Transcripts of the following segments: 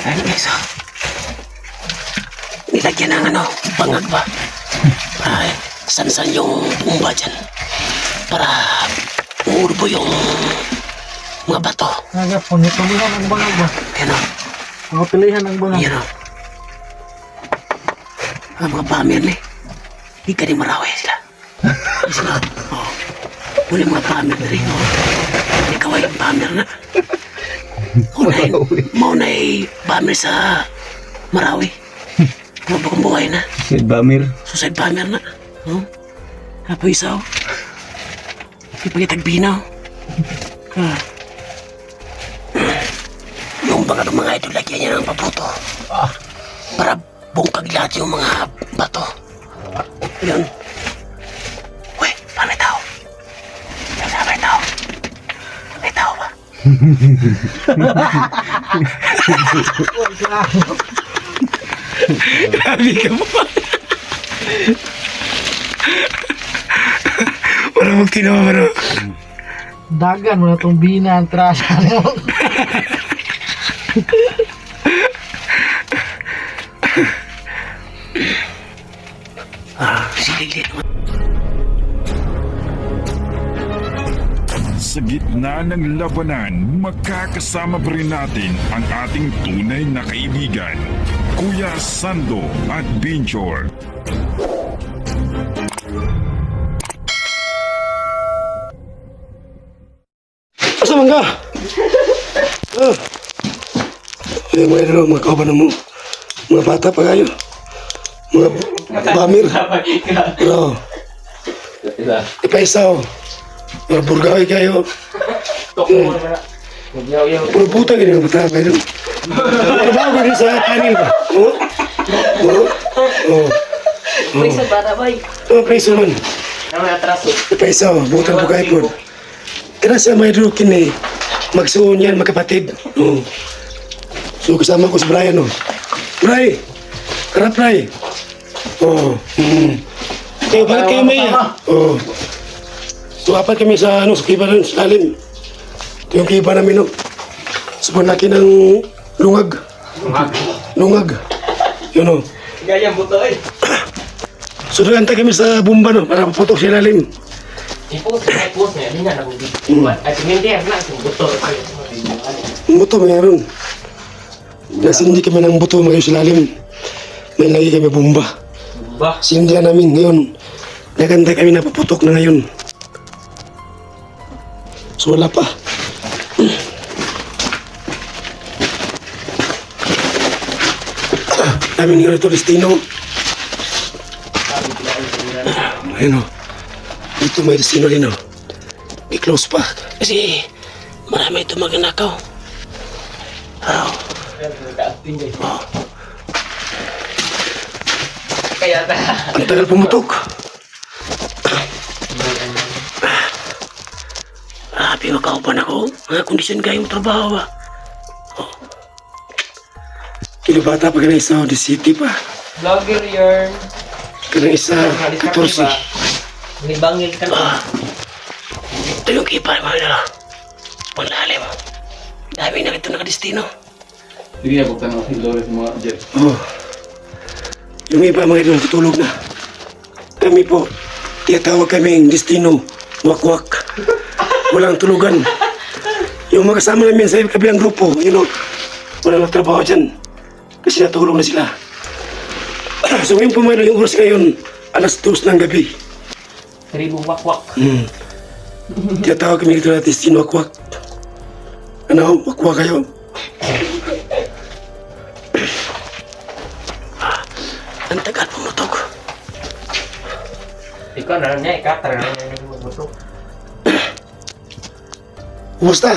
Ayan guys, oh. Nilagyan ng ano, bangag ba? Para san-san yung bumba dyan. Para uurbo yung mga bato. Naga, pangipilihan ang bangag ba? Ayan o. Pangipilihan ang bangag. Ayan o. Ang mga bamir ni. Di ka rin maraway sila. Sila, oh. Muli mga bamir na rin, oh. Ikaw ay bamir na. Maunay bamir sa Marawi. Mabakang buhay na. Sid Bamir. Susay bamir na. Oh. Apo isaw. Ipagitagbinaw. Ah. Yung mga idol, lagyan niya ng paputo. Para bungkag lahat yung mga bato. Yun. Uy, may tao. May tao. May tao ba? Grabe ka mo. Wala mong tinawa mo. Dagan mo na itong bina ang trasa mo. Siliglit mo. Sa gitna ng labanan, makakasama pa rin natin ang ating tunay na kaibigan, Kuya Sando at Binchor. Asa man ka? Ay, mga kauban mo. Mga bata pa kayo. Mga bamir. Pero, ipaisaw. Mga burgaway kayo. Puro puta ganyan ang bata kayo. Ano ba ako rin sa kanil ba? Oo? Oo? Oo. Preso bata boy. Oo, preso man. Ano atraso? Ipaisaw, butan po kayo po. Kaya sa may drukin eh, magsuon yan magkapatid. Oo. So kasama ko si Brian, oh. Bray! Harap, Bray! Oo. Kayo, bakit kayo may Oo. So apat kami sa, sa kiba ng lalim. Ito yung kiba namin, no. Sobrang laki ng lungag. Lungag. Yun, no. Gayang buto eh. So nagantay kami sa bumba, no, para maputok sa lalim. Ipos niya, hindi na nabugit. At hindi na, buto. Ang buto, mayroon. Nasindi kami ng buto mga sa lalim. May lagi kami bumba. Ba? Sindihan namin ngayon. Nagantay kami na paputok na ngayon. So wala pa. Namin nga ito destino. Ayun o. Dito may destino rin o. I-close pa. Kasi marami ito magnakaw. Oh. Kaya ta. Ang tagal pumutok. Grabe, makaupan ako. Mga kondisyon kayo mo trabaho ba? Oh. Kinabata pa ka na isa, the city pa. Vlogger yarn. Ka na isa, 14. Nibangil ka na. Ito yung kipa, mga nila. Malalim. Dami na ito nakadestino. Sige, buktan ako si Lores mga jet. Oh. Yung iba mga idol tutulog na. Kami po, tiyatawag kaming destino, wakwak. Walang tulugan. Yung mga kasama namin sa kabilang grupo, walang nagtrabaho dyan. Kasi natulog na sila. So ngayon po mga idol, yung oras ngayon, alas 2 ng gabi. Ribong wakwak. Tiyatawag kami dito na destino, wakwak. Ano, wakwak kayo. Ang tagal pumutok. Ikaw na niya, ikatar na niya yung buto. Kumusta?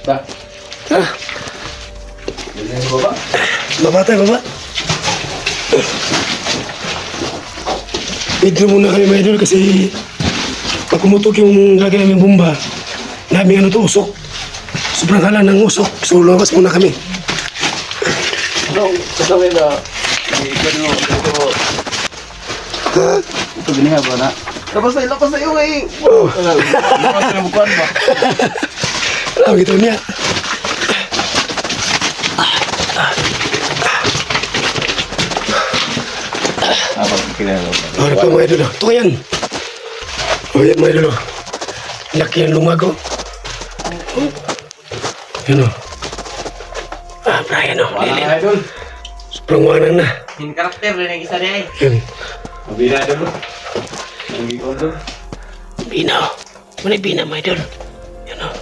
Ta, Ha? ganyan yung baba. Baba tayo, baba. Video muna kami mga idol kasi pag pumutok yung lagi namin bomba, namin ano to, usok. Sobrang hala ng usok. So lumabas muna kami. Ano, kasawin na. Ikaw mo, ito. Ha? Ito giniha ba na? Lapas na yung eh. Oh. Lapas na bukuan ba? Alam gitu niya. Kinala. Ano pa mga idol? Ito yan. O yan mga idol. Laki ng lumago. Yan o. Ah, Brian o. Lilim. Idol. Sobrang wanang na. Yung karakter rin ang isa niya eh. Yan. Mabila idol. Ang ikondo. Bina o. Muna bina mga idol. Yan o.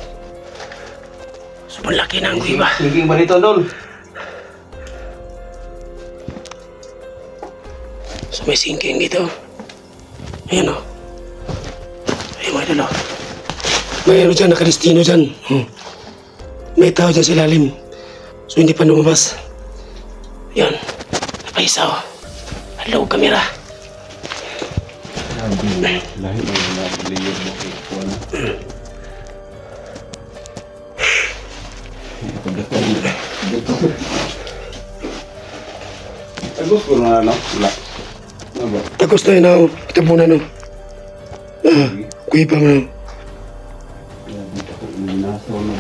Sobrang laki na ang guiba. Thinking ba nito, Dol? So may sinking dito. Ayan o. Ayan mga idol o. May ano dyan, nakaristino dyan. May tao dyan sa ilalim. So hindi pa lumabas. Yan. Napaisa o. Hello, kamera. Lahi mo na layer mo kay Kuan. Agus ko na no. Wala. Ano ba? Takos na yun o. Kita muna no. Ah, guiba mo no. Dito ko inaso na.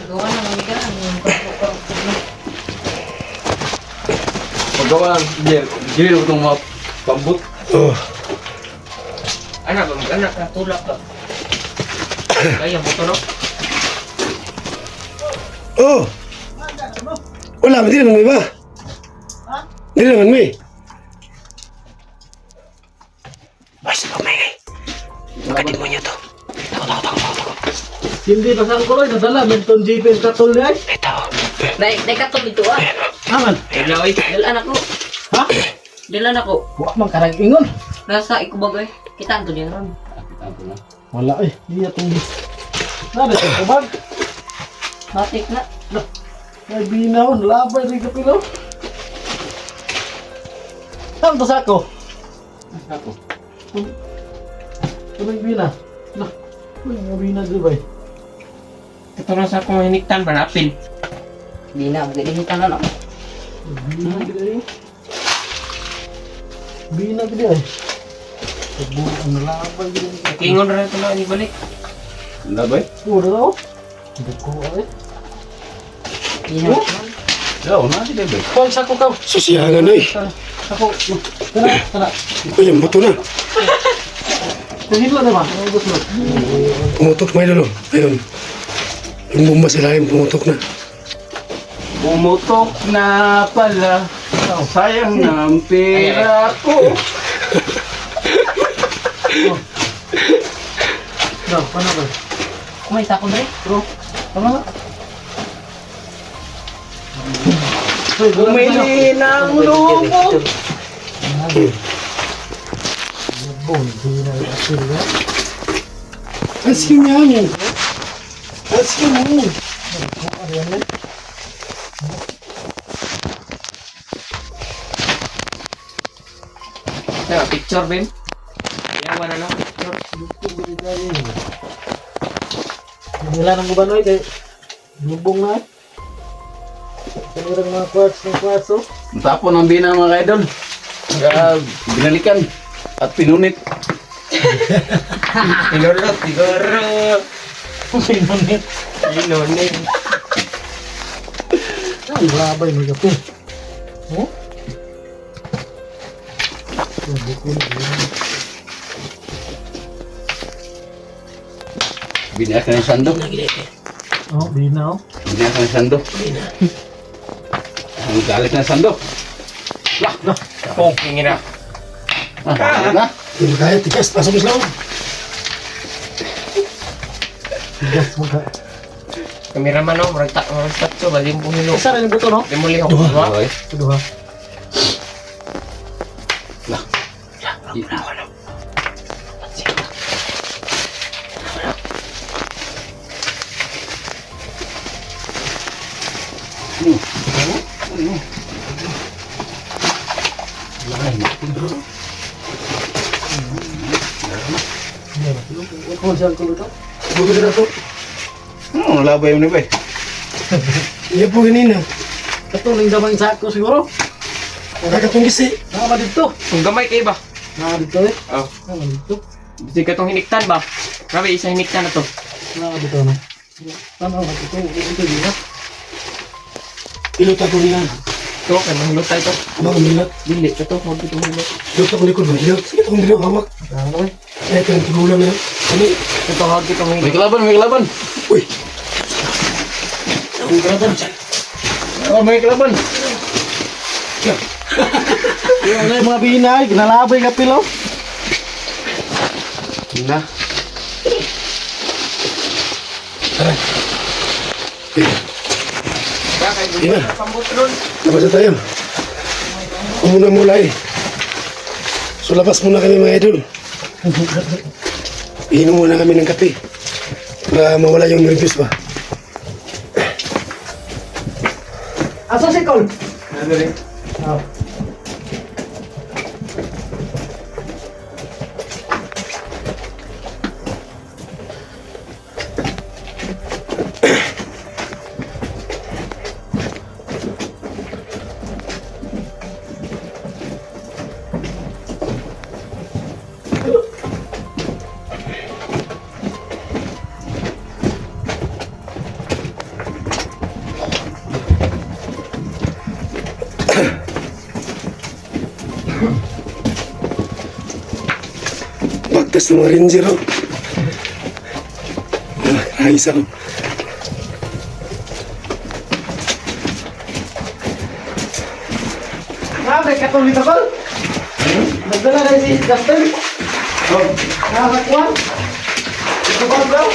Gawa na mga gaan. Paggawa ng gear ko itong mga pambut. Oh. Anak, anak, natulak ka. Kaya mo to, no? Oh! Wala, hindi naman may ba? Hindi naman may. Basta pa may ngay. Pagkatid mo niya to. Tako. Hindi pa sa kuloy, nadala. Menton JP ang katol niya. May tao. Nay katong dito ah. Aman. Hello, eh. Dalan ako. Ha? Dalan ako. Huwag mang karang ingon. Nasa ikubag eh. Kita ang tunyan ron. Wala eh. Hindi atong di. Nada sa kubag. Matik na. May binaw. Labay rin kapilaw. Saan to sa ako? Ako. May bina. Nah. May bina di ba eh? Ito na sa akong hiniktan, banapin. Hindi na. Magdilihitan na no. Bina gila eh. Bina gila eh. Ang labay gila eh. Kingon rin ito na, balik. Labay? Puro daw. Hindi ko eh. Hindi na. Daw na sila ba? Kung sa ko ka. Susiyangan na eh. Ako. Tara. Uy, ang buto na. Tuhilo naman. Ang gusto mo. Pumutok may idol o. Ayun. Yung bomba sa ilalim, pumutok na. Pumutok na pala. Sayang na ang pera ko. No, paano ba? Kumay sa ako dre. Bro, tama na. Bumili ng lumo. Asim yan. Asim yan. Tara, picture, Ben. Yawa na, no? Picture. Nila ng gubanoy kay lubong na. Kanirang mga quartz ng kwartso. Tapon ang bina mga idol. Binalikan at pinunit. Tinulot, siguro. Pinunit. Tinunit. Ay, labay may kape. Oh? Binaka ng sando. Oh, binaw. Binaka ng sando. Ang galit ng sando. Kung kingin na. Galit na. Hindi mo kaya, tikas. Pasok mo sa loob. Gas mo ka. Kameraman, no? Maragtak so, balim po hilo. Isa rin yung buto, no? Limuli ako, Duha. diba? Okay. Kedua. Kung saan ko ito? Bukod na to. Labay mo na ba eh. Iya po ganina. Katuling damang sako siguro. Nakakatungisi. Nakama dito. Kung gamay kayo ba? Nakama dito eh. Oh. Nakama dito. Bisa ka itong hiniktan ba? Grabe, isa hiniktan na to. Nakama dito, no? Tanaw na ito. Ito dito. Ilot ako niya. Ito, kaya mahulot tayo ito. Mga umilat. Dili, ito, huwag ito mahulot. Ilot ako likod mo. Ilot. Sige, itong dito hawak. Okay. Eh, ito yung tigulang na. Ano? Ito, huwag ito mahulot. May kalaban, may kalaban. Uy! May kalaban. Oh, may kalaban. Yung mga bina, ginalabay ka pilaw. Na. Ina. Tapos na tayo. Umuna mula eh. So labas muna kami mga idol. Iinom muna kami ng kape. Para mawala yung nervous ba. Asa si Col? Ano rin? Oh. Bagtas ng mga ranger oh. Ayos ako. May katong dito, Col? Nagdala na si Justin? Oh. Nakakuan? Ito ba daw?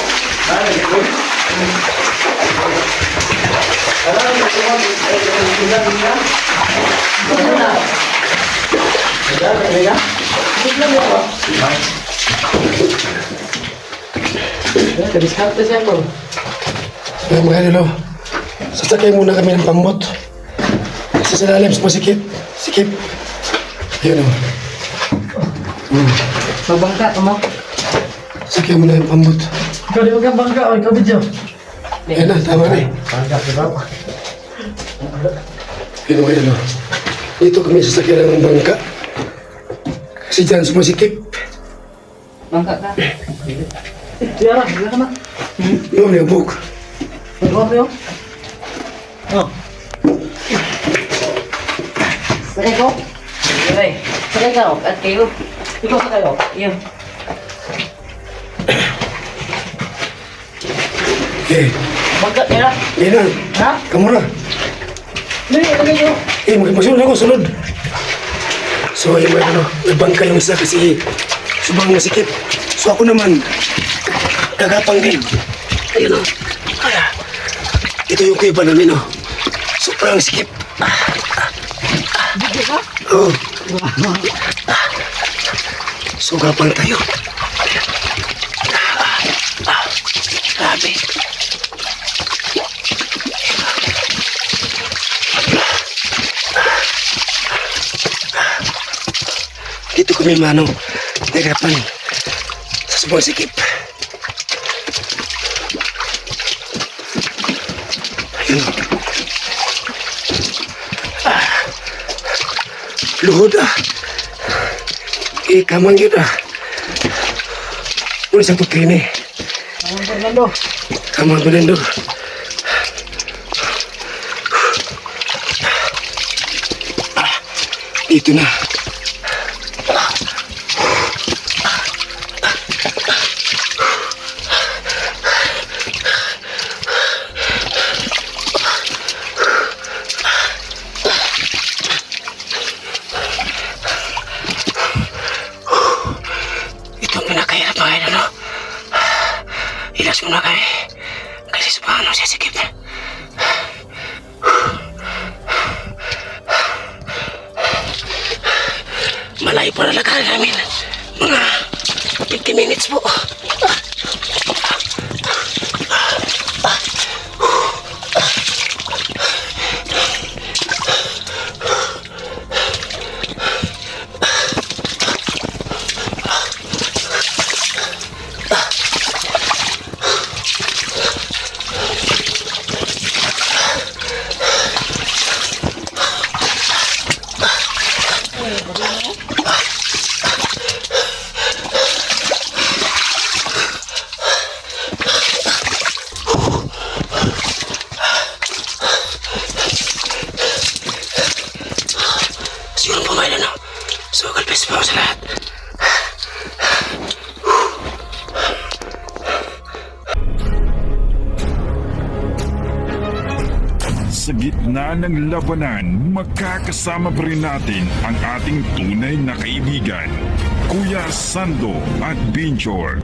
Kadiskarte siya ko. Kaya mga idol oh. Sasakay muna kami ng pambot. Kasi sa lalim sa sikip. Sikip. Ayun oh. Magbangka, mo. Sasakay muna ng pambot. Ikaw di mo kang bangka o ikaw video? Ayun na, tama na eh. Bangka, diba? Ayun mga idol oh. Dito kami sasakyan ng bangka. Kasi dyan sumasikip. Bangka ka. Tiyara, hindi ka na. Yun yung book. Pagkawak niyo? Oh. Sakay ko. Sakay. Sakay ka, at kayo. Ikaw sa kayo. Iyon. Eh, Bangka, tira. ayun na. Ha? Kamu na. Hindi, sakay ko. Eh, magsunod ako, sunod. So, yung mga ano, nagbangka yung isa kasi subang nasikip. So, ako naman, gagapang din. Ayun o. Kaya, ito yung kuiba namin o. Sobrang sikip. Oo. So, gapang tayo. Grabe. Dito kami mano, nagarapan sa subang sikip. Ayun. Luhod ah. Kamang yun ah. Muna sa pagkini. Ang Fernando. Kamang Fernando. Dito na. Ito ang pinakahirap mga idol, no? Ilas muna kami. Kasi subang ano siya sikip. Malayo pa na lakaran namin. Mga 50 minutes po. Bless po sa lahat. Sa gitna ng labanan, magkakasama pa rin natin ang ating tunay na kaibigan, Kuya Sando at Binjor.